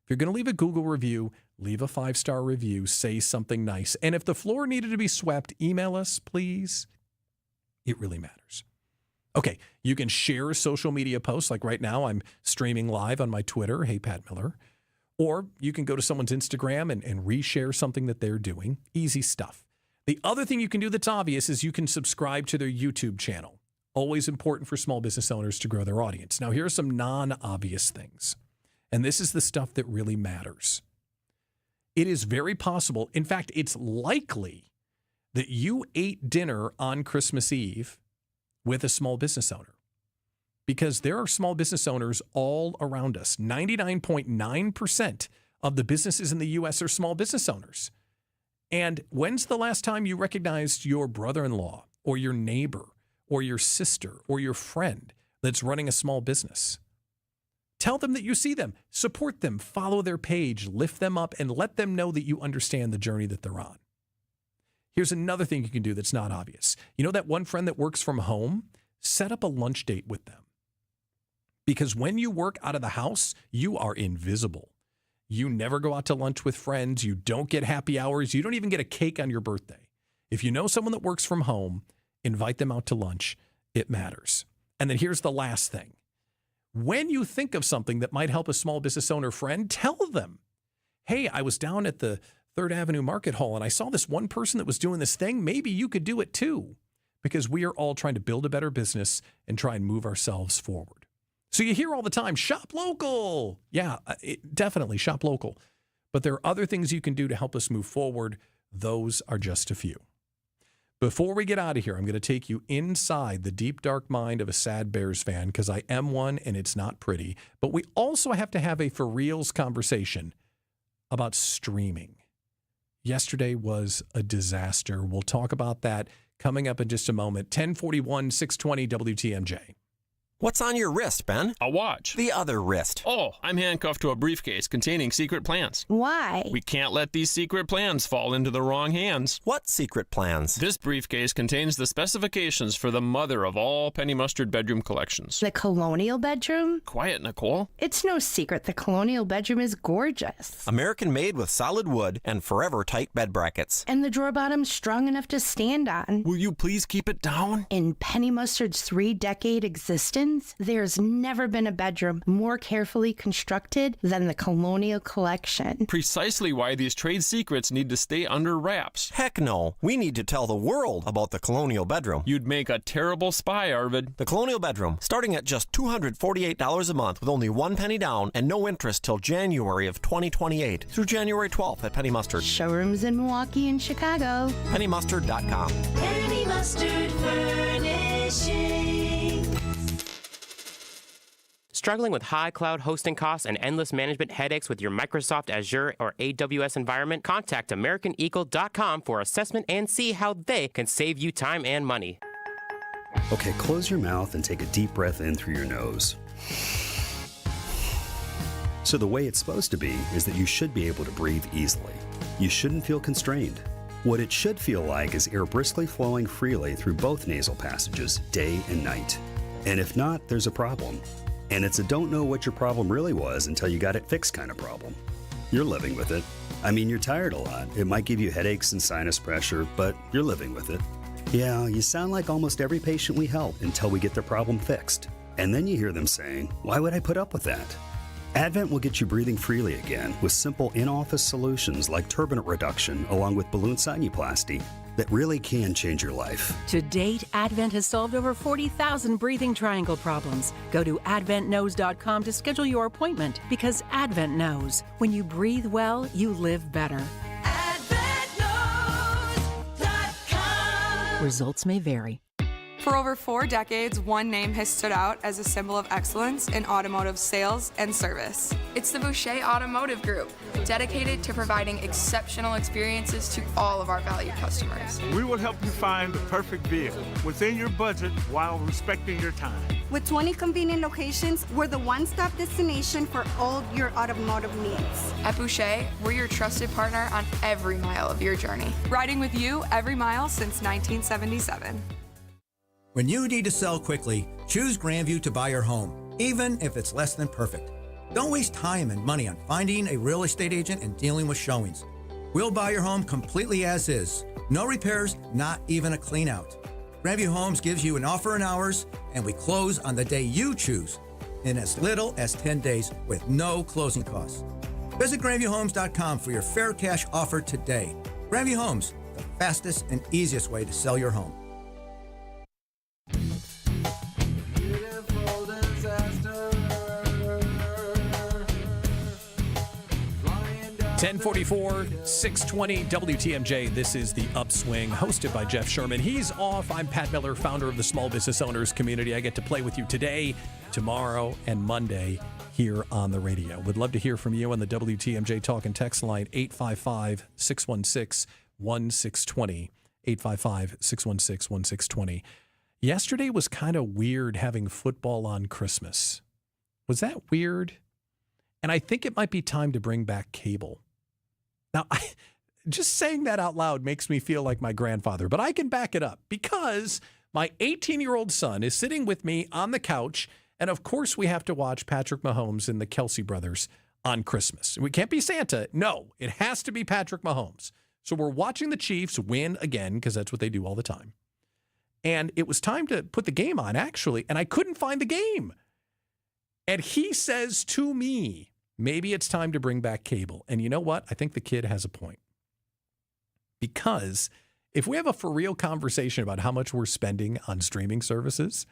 If you're going to leave a Google review, leave a 5-star review, say something nice. And if the floor needed to be swept, email us, please. It really matters. Okay, you can share a social media post. Like right now, I'm streaming live on my Twitter, Hey Pat Miller. Or you can go to someone's Instagram and reshare something that they're doing. Easy stuff. The other thing you can do that's obvious is you can subscribe to their YouTube channel. Always important for small business owners to grow their audience. Now, here are some non-obvious things. And this is the stuff that really matters. It is very possible, in fact, it's likely that you ate dinner on Christmas Eve with a small business owner. Because there are small business owners all around us. 99.9% of the businesses in the U.S. are small business owners. And when's the last time you recognized your brother-in-law or your neighbor or your sister or your friend that's running a small business? Tell them that you see them, support them, follow their page, lift them up, and let them know that you understand the journey that they're on. Here's another thing you can do that's not obvious. You know that one friend that works from home? Set up a lunch date with them. Because when you work out of the house, you are invisible. You never go out to lunch with friends. You don't get happy hours. You don't even get a cake on your birthday. If you know someone that works from home, invite them out to lunch. It matters. And then here's the last thing. When you think of something that might help a small business owner friend, tell them, hey, I was down at the 3rd Avenue Market Hall and I saw this one person that was doing this thing. Maybe you could do it too. Because we are all trying to build a better business and try and move ourselves forward. So you hear all the time, shop local. Yeah, definitely shop local. But there are other things you can do to help us move forward. Those are just a few. Before we get out of here, I'm going to take you inside the deep, dark mind of a sad Bears fan, because I am one and it's not pretty. But we also have to have a for reals conversation about streaming. Yesterday was a disaster. We'll talk about that coming up in just a moment. 1041, 620 WTMJ.
What's on your wrist, Ben?
A watch.
The other wrist.
Oh, I'm handcuffed to a briefcase containing secret plans.
Why?
We can't let these secret plans fall into the wrong hands.
What secret plans?
This briefcase contains the specifications for the mother of all penny mustard bedroom collections.
The colonial bedroom?
Quiet, Nicole.
It's no secret the colonial bedroom is gorgeous.
American made with solid wood and forever tight bed brackets.
And the drawer bottom's strong enough to stand on.
Will you please keep it down?
In Penny Mustard's 3-decade existence, there's never been a bedroom more carefully constructed than the Colonial Collection.
Precisely why these trade secrets need to stay under wraps.
Heck no. We need to tell the world about the Colonial Bedroom.
You'd make a terrible spy, Arvid.
The Colonial Bedroom, starting at just $248 a month with only 1 penny down and no interest till January of 2028 through January 12th at Penny Mustard.
Showrooms in Milwaukee and Chicago.
PennyMustard.com.
Penny Mustard Furnishing.
Struggling with high cloud hosting costs and endless management headaches with your Microsoft Azure or AWS environment? Contact AmericanEagle.com for assessment and see how they can save you time and money.
Okay, close your mouth and take a deep breath in through your nose. So the way it's supposed to be is that you should be able to breathe easily. You shouldn't feel constrained. What it should feel like is air briskly flowing freely through both nasal passages, day and night. And if not, there's a problem. And it's a don't know what your problem really was until you got it fixed kind of problem. You're living with it. I mean, you're tired a lot. It might give you headaches and sinus pressure, but you're living with it. Yeah, you sound like almost every patient we help until we get their problem fixed. And then you hear them saying, why would I put up with that? Advent will get you breathing freely again with simple in-office solutions like turbinate reduction along with balloon sinuplasty that really can change your life.
To date, Advent has solved over 40,000 breathing triangle problems. Go to adventknows.com to schedule your appointment because Advent knows when you breathe well, you live better.
AdventKnows.com.
Results may vary.
For over 4 decades, one name has stood out as a symbol of excellence in automotive sales and service. It's the Boucher Automotive Group, dedicated to providing exceptional experiences to all of our valued customers.
We will help you find the perfect vehicle within your budget while respecting your time.
With 20 convenient locations, we're the one-stop destination for all your automotive needs.
At Boucher, we're your trusted partner on every mile of your journey, riding with you every mile since 1977.
When you need to sell quickly, choose Grandview to buy your home, even if it's less than perfect. Don't waste time and money on finding a real estate agent and dealing with showings. We'll buy your home completely as is. No repairs, not even a clean out. Grandview Homes gives you an offer in hours, and we close on the day you choose in as little as 10 days with no closing costs. Visit GrandviewHomes.com for your fair cash offer today. Grandview Homes, the fastest and easiest way to sell your home.
1044, 620 WTMJ. This is the Upswing, hosted by Jeff Sherman. He's off. I'm Pat Miller, founder of the Small Business Owners Community. I get to play with you today, tomorrow, and Monday here on the radio. Would love to hear from you on the WTMJ Talk and Text line, 855-616-1620. 855-616-1620. Yesterday was kind of weird having football on Christmas. Was that weird? And I think it might be time to bring back cable. Now, just saying that out loud makes me feel like my grandfather, but I can back it up because my 18-year-old son is sitting with me on the couch, and of course we have to watch Patrick Mahomes and the Kelsey brothers on Christmas. We can't be Santa. No, it has to be Patrick Mahomes. So we're watching the Chiefs win again because that's what they do all the time. And it was time to put the game on, actually, and I couldn't find the game. And he says to me, maybe it's time to bring back cable. And you know what? I think the kid has a point. Because if we have a for real conversation about how much we're spending on streaming services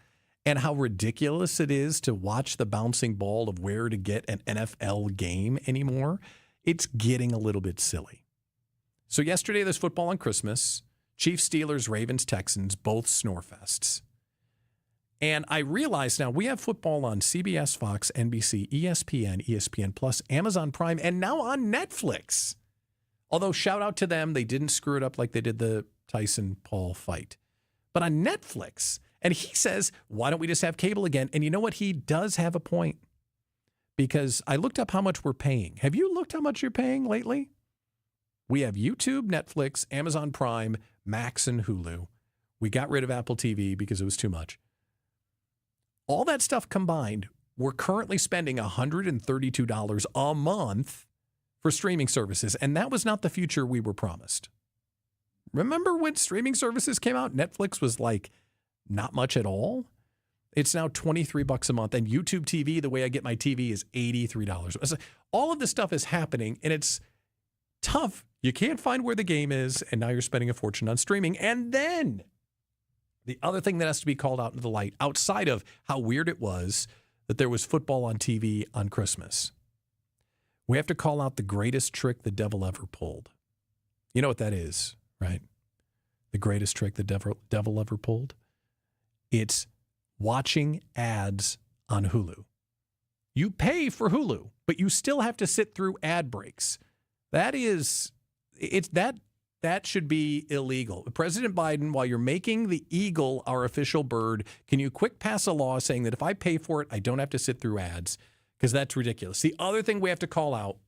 and how ridiculous it is to watch the bouncing ball of where to get an NFL game anymore, it's getting a little bit silly. So yesterday there's football on Christmas. Chiefs, Steelers, Ravens, Texans, both snorefests. And I realize now we have football on CBS, Fox, NBC, ESPN, ESPN Plus, Amazon Prime, and now on Netflix. Although, shout out to them. They didn't screw it up like they did the Tyson-Paul fight. But on Netflix, and he says, why don't we just have cable again? And you know what? He does have a point. Because I looked up how much we're paying. Have you looked how much you're paying lately? We have YouTube, Netflix, Amazon Prime, Max, and Hulu. We got rid of Apple TV because it was too much. All that stuff combined, we're currently spending $132 a month for streaming services, and that was not the future we were promised. Remember when streaming services came out? Netflix was like not much at all. It's now $23 a month, and YouTube TV, the way I get my TV, is $83. All of this stuff is happening, and it's tough. You can't find where the game is, and now you're spending a fortune on streaming. And then the other thing that has to be called out into the light, outside of how weird it was that there was football on TV on Christmas, we have to call out the greatest trick the devil ever pulled. You know what that is, right? The greatest trick the devil ever pulled? It's watching ads on Hulu. You pay for Hulu, but you still have to sit through ad breaks. That should be illegal. President Biden, while you're making the eagle our official bird, can you quick pass a law saying that if I pay for it, I don't have to sit through ads? Because that's ridiculous. The other thing we have to call out,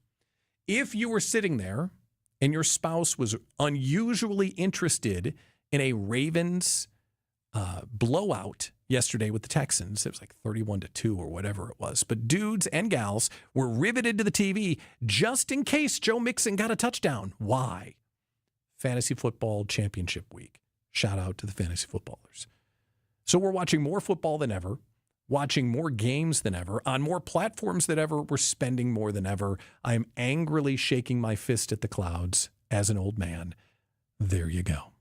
if you were sitting there and your spouse was unusually interested in a Ravens blowout yesterday with the Texans, it was like 31-2 or whatever it was, but dudes and gals were riveted to the TV just in case Joe Mixon got a touchdown. Why? Fantasy Football Championship Week. Shout out to the fantasy footballers. So we're watching more football than ever, watching more games than ever, on more platforms than ever. We're spending more than ever. I am angrily shaking my fist at the clouds as an old man. There you go.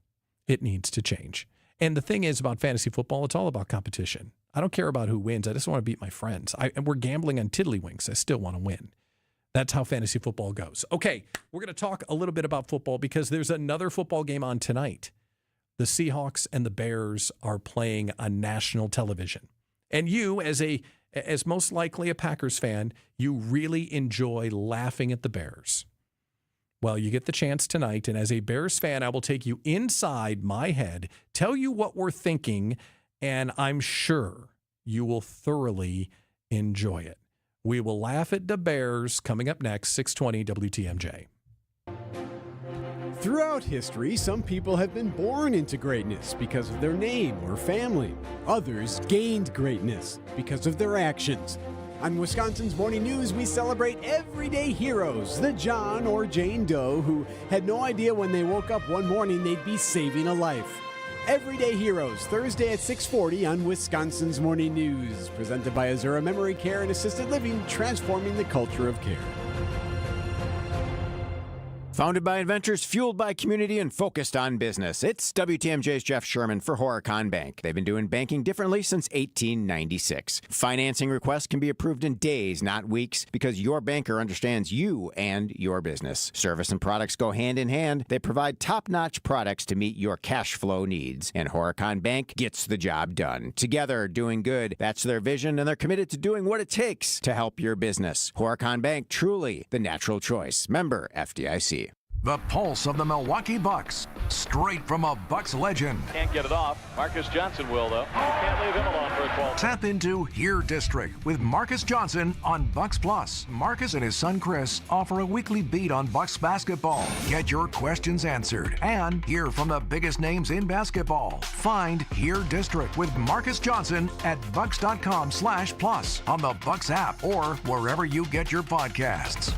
It needs to change. And the thing is about fantasy football, it's all about competition. I don't care about who wins. I just want to beat my friends. And we're gambling on tiddlywinks. I still want to win. That's how fantasy football goes. Okay, we're going to talk a little bit about football because there's another football game on tonight. The Seahawks and the Bears are playing on national television. And you, as most likely a Packers fan, you really enjoy laughing at the Bears. Well, you get the chance tonight, and as a Bears fan, I will take you inside my head, tell you what we're thinking, and I'm sure you will thoroughly enjoy it. We will laugh at the Bears coming up next, 620 WTMJ.
Throughout history, some people have been born into greatness because of their name or family. Others gained greatness because of their actions. On Wisconsin's Morning News, we celebrate everyday heroes, the John or Jane Doe who had no idea when they woke up one morning they'd be saving a life. Everyday Heroes, Thursday at 6:40 on Wisconsin's Morning News, presented by Azura Memory Care and Assisted Living, transforming the culture of care.
Founded by inventors, fueled by community, and focused on business, it's WTMJ's Jeff Sherman for Horicon Bank. They've been doing banking differently since 1896. Financing requests can be approved in days, not weeks, because your banker understands you and your business. Service and products go hand in hand. They provide top-notch products to meet your cash flow needs, and Horicon Bank gets the job done. Together, doing good, that's their vision, and they're committed to doing what it takes to help your business. Horicon Bank, truly the natural choice. Member FDIC.
The pulse of the Milwaukee Bucks, straight from a Bucks legend.
Can't get it off. Marcus Johnson will, though. Can't leave him alone for a 12.
Tap into Here District with Marcus Johnson on Bucks Plus. Marcus and his son Chris offer a weekly beat on Bucks basketball. Get your questions answered and hear from the biggest names in basketball. Find Here District with Marcus Johnson at bucks.com/plus on the Bucks app or wherever you get your podcasts.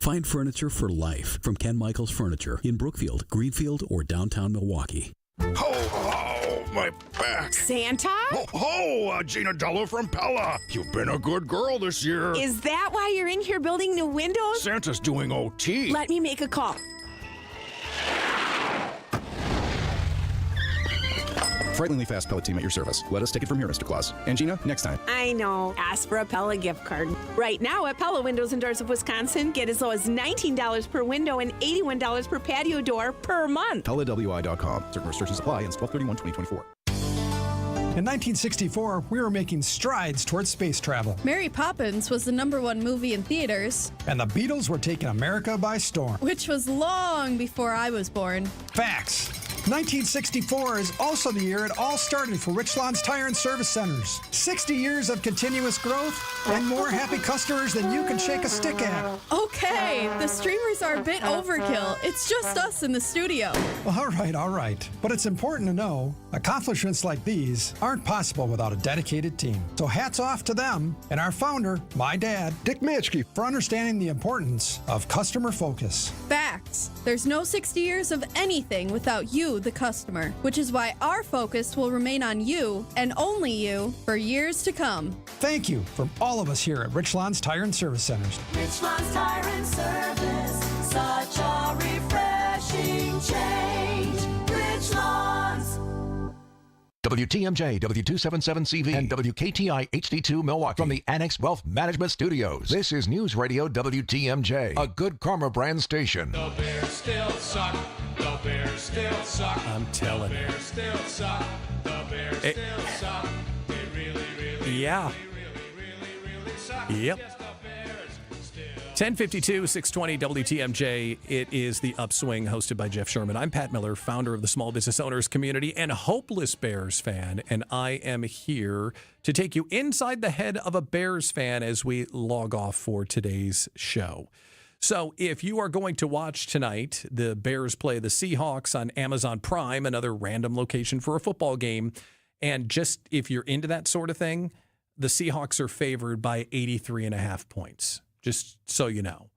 Find furniture for life from Ken Michaels Furniture in Brookfield, Greenfield, or downtown Milwaukee.
Ho, ho, my back.
Santa?
Ho, ho, Gina Dello from Pella. You've been a good girl this year.
Is that why you're in here building new windows?
Santa's doing OT.
Let me make a call.
Frighteningly fast Pella team at your service. Let us take it from here, Mr. Claus. And Gina, next time.
I know. Ask for a Pella gift card. Right now at Pella Windows and Doors of Wisconsin, get as low as $19 per window and $81 per patio door per month.
PellaWI.com. Certain restrictions apply. Ends 12/31/2024.
In 1964, we were making strides towards space travel.
Mary Poppins was the #1 movie in theaters.
And the Beatles were taking America by storm.
Which was long before I was born.
Facts. 1964 is also the year it all started for Richland's Tire and Service Centers. 60 years of continuous growth and more happy customers than you can shake a stick at.
Okay, the streamers are a bit overkill. It's just us in the studio.
All right. But it's important to know accomplishments like these aren't possible without a dedicated team. So hats off to them and our founder, my dad, Dick Mitchke, for understanding the importance of customer focus.
Facts. There's no 60 years of anything without you, the customer, which is why our focus will remain on you and only you for years to come.
Thank you from all of us here at Richland's Tire and Service Centers.
Richland's Tire and Service, such a refreshing change. Richland's.
WTMJ, W277CV, and WKTI HD2 Milwaukee from the Annex Wealth Management Studios. This is News Radio WTMJ, a Good Karma brand station.
The Bears still suck. The Bears still suck.
I'm telling you.
The Bears still suck. The Bears still suck. They really suck.
Yep.
Yes, the Bears still
1052, 620 WTMJ. It is the Upswing, hosted by Jeff Sherman. I'm Pat Miller, founder of the Small Business Owners Community and hopeless Bears fan, and I am here to take you inside the head of a Bears fan as we log off for today's show. So if you are going to watch tonight, the Bears play the Seahawks on Amazon Prime, another random location for a football game, and just if you're into that sort of thing, the Seahawks are favored by 83.5 points. Just so you know,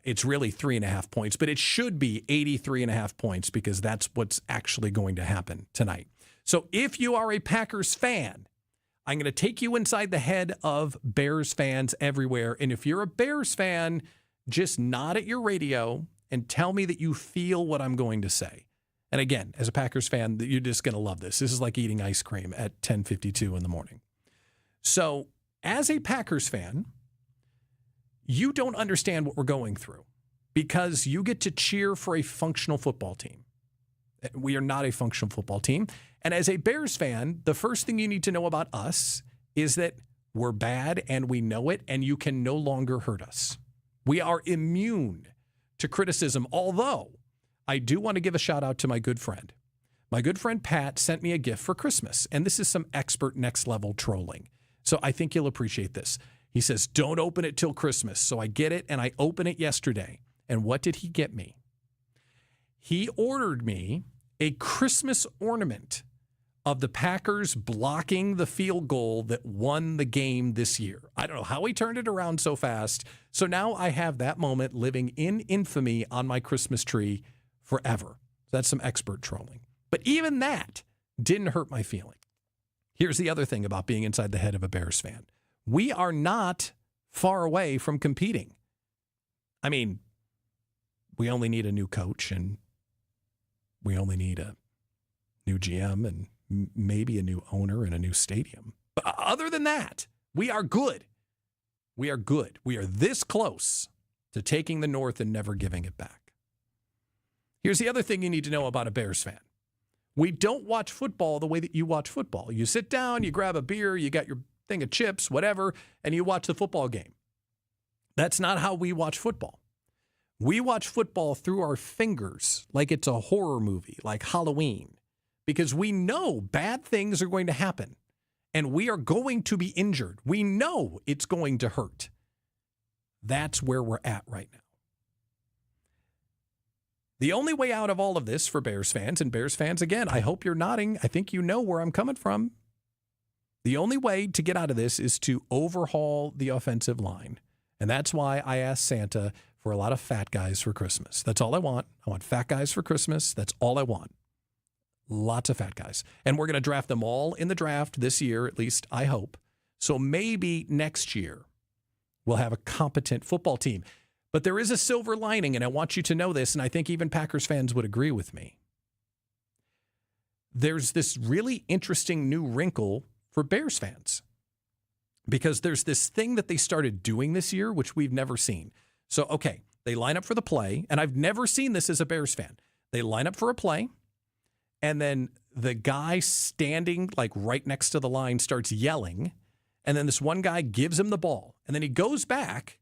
it's really 3.5 points, but it should be 83.5 points because that's what's actually going to happen tonight. So if you are a Packers fan, I'm going to take you inside the head of Bears fans everywhere. And if you're a Bears fan, just nod at your radio and tell me that you feel what I'm going to say. And again, as a Packers fan, you're just going to love this. This is like eating ice cream at 10:52 in the morning. So as a Packers fan, you don't understand what we're going through because you get to cheer for a functional football team. We are not a functional football team. And as a Bears fan, the first thing you need to know about us is that we're bad and we know it, and you can no longer hurt us. We are immune to criticism, although I do want to give a shout out to my good friend. My good friend Pat sent me a gift for Christmas, and this is some expert next level trolling. So I think you'll appreciate this. He says, don't open it till Christmas. So I get it, and I open it yesterday. And what did he get me? He ordered me a Christmas ornament of the Packers blocking the field goal that won the game this year. I don't know how he turned it around so fast. So now I have that moment living in infamy on my Christmas tree forever. That's some expert trolling. But even that didn't hurt my feeling. Here's the other thing about being inside the head of a Bears fan. We are not far away from competing. I mean, we only need a new coach, and we only need a new GM and maybe a new owner and a new stadium. But other than that, we are good. We are good. We are this close to taking the North and never giving it back. Here's the other thing you need to know about a Bears fan. We don't watch football the way that you watch football. You sit down, you grab a beer, you got your thing of chips, whatever, and you watch the football game. That's not how we watch football. We watch football through our fingers like it's a horror movie, like Halloween, because we know bad things are going to happen and we are going to be injured. We know it's going to hurt. That's where we're at right now. The only way out of all of this for Bears fans, and Bears fans, again, I hope you're nodding. I think you know where I'm coming from. The only way to get out of this is to overhaul the offensive line. And that's why I asked Santa for a lot of fat guys for Christmas. That's all I want. I want fat guys for Christmas. That's all I want. Lots of fat guys. And we're going to draft them all in the draft this year, at least I hope. So maybe next year we'll have a competent football team. But there is a silver lining, and I want you to know this, and I think even Packers fans would agree with me. There's this really interesting new wrinkle for Bears fans because there's this thing that they started doing this year, which we've never seen. So, okay, they line up for the play, and I've never seen this as a Bears fan. They line up for a play, and then the guy standing like right next to the line starts yelling, and then this one guy gives him the ball, and then he goes back,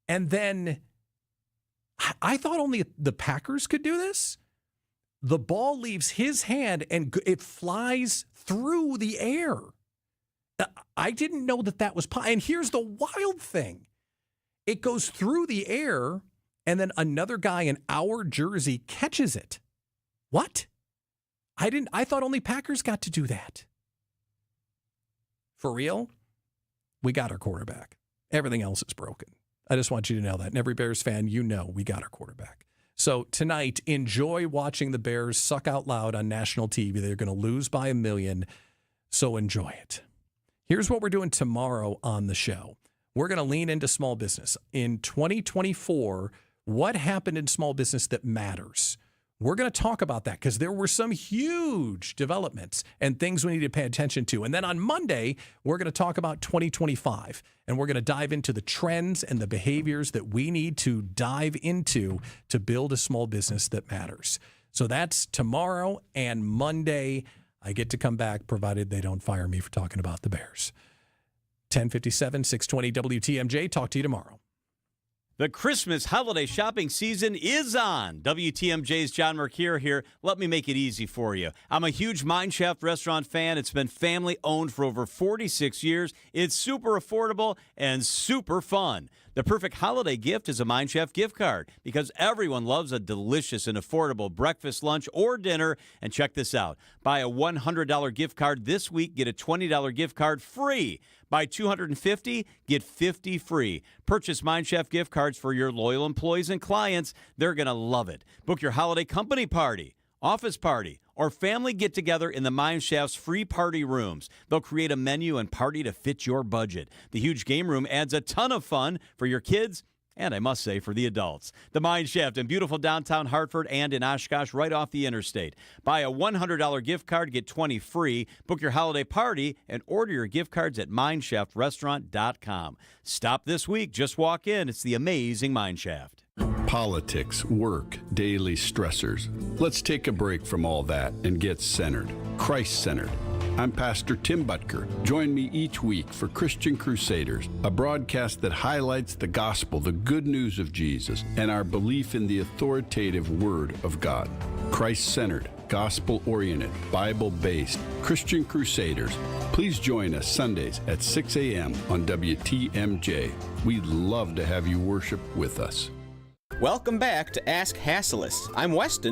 and then I thought only the Packers could do this. The ball leaves his hand, and it flies through the air. I didn't know that was possible. And here's the wild thing. It goes through the air, and then another guy in our jersey catches it. What? I thought only Packers got to do that. For real? We got our quarterback. Everything else is broken. I just want you to know that. And every Bears fan, you know we got our quarterback. So tonight, enjoy watching the Bears suck out loud on national TV. They're going to lose by 1 million, so enjoy it. Here's what we're doing tomorrow on the show. We're going to lean into small business. In 2024, what happened in small business that matters? We're going to talk about that because there were some huge developments and things we need to pay attention to. And then on Monday, we're going to talk about 2025, and we're going to dive into the trends and the behaviors that we need to dive into to build a small business that matters. So that's tomorrow and Monday. I get to come back, provided they don't fire me for talking about the Bears. 10:57, 620 WTMJ. Talk to you tomorrow.
The Christmas holiday shopping season is on. WTMJ's John Mercure here. Let me make it easy for you. I'm a huge Mine Shaft restaurant fan. It's been family-owned for over 46 years. It's super affordable and super fun. The perfect holiday gift is a Mine Shaft gift card because everyone loves a delicious and affordable breakfast, lunch, or dinner. And check this out. Buy a $100 gift card this week, get a $20 gift card free. Buy $250, get $50 free. Purchase Mine Shaft gift cards for your loyal employees and clients. They're going to love it. Book your holiday company party, office party, or family get-together in the Mine Shaft's free party rooms. They'll create a menu and party to fit your budget. The huge game room adds a ton of fun for your kids and, I must say, for the adults. The Mine Shaft in beautiful downtown Hartford and in Oshkosh right off the interstate. Buy a $100 gift card, get 20 free. Book your holiday party and order your gift cards at MineShaftRestaurant.com. Stop this week. Just walk in. It's the amazing Mine Shaft.
Politics, work, daily stressors. Let's take a break from all that and get centered, Christ-centered. I'm Pastor Tim Butker. Join me each week for Christian Crusaders, a broadcast that highlights the gospel, the good news of Jesus, and our belief in the authoritative Word of God. Christ-centered, gospel-oriented, Bible-based Christian Crusaders. Please join us Sundays at 6 a.m. on WTMJ. We'd love to have you worship with us.
Welcome back to Ask Hasselus. I'm Weston.